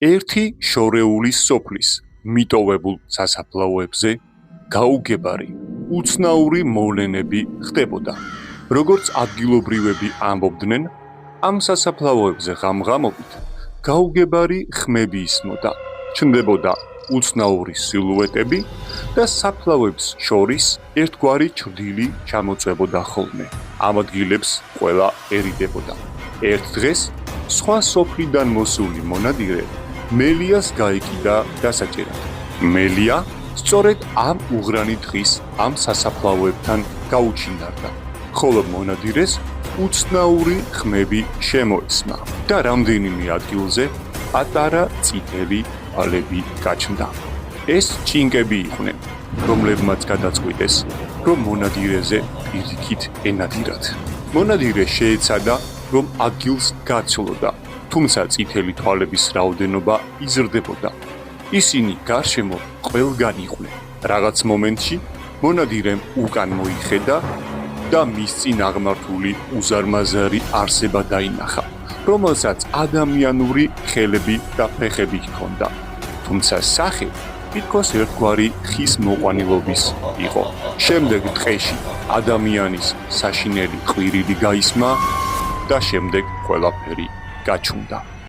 ერთი შორეული სოფლის მიტოვებულ სასაფლაოებზე გაუგებარი, უცნაური მოვლენები ხდებოდა. როგორც ადგილობრივები ამბობდნენ, ამ სასაფლაოებზე ღამღამობით გაუგებარი ხმები ისმოდა, ჩნდებოდა უცნაური სილუეტები და საფლავებს შორის ერთგვარი ჩრდილი ჩამოწვებოდა ხოლმე. ამ ადგილებს ყველა ერიდებოდა. ერთ დღეს სხვა სოფლიდან მოსული მონადირე მელიას გაიკიდა დასაჭერად. მელია სწორედ ამ უღრანი დღის ამ სასაფლაოებთან გაუჩინარდა, ხოლო მონადირეს უცნაური ხმები შემოესმა და რამდენიმე ადგილზე პატარა წითელი ალები გაჩნდა. ეს ჭინკები იყვნენ, რომლებმაც გადაწყვიტეს, რომ მონადირეზე პირიქით ენადირათ. მონადირე შეეცადა, რომ ადგილს გაცლოდა, თუმცა წითელი თვალების რაოდენობა იზრდებოდა. ისინი გარშემო ყველგან იყვნენ. რაღაც მომენტში მონადირემ უკან მოიხედა და მის წინ აღმართული უზარმაზარი არსება დაინახა, რომელსაც ადამიანური ხელები და ფეხები ჰქონდა, თუმცა სახე თითქოს ერთგვარი ხის მოყვანილობის იყო. შემდეგ ტყეში ადამიანის საშინელი ყვირილი გაისმა და შემდეგ ყველაფერი გაჩუნდა.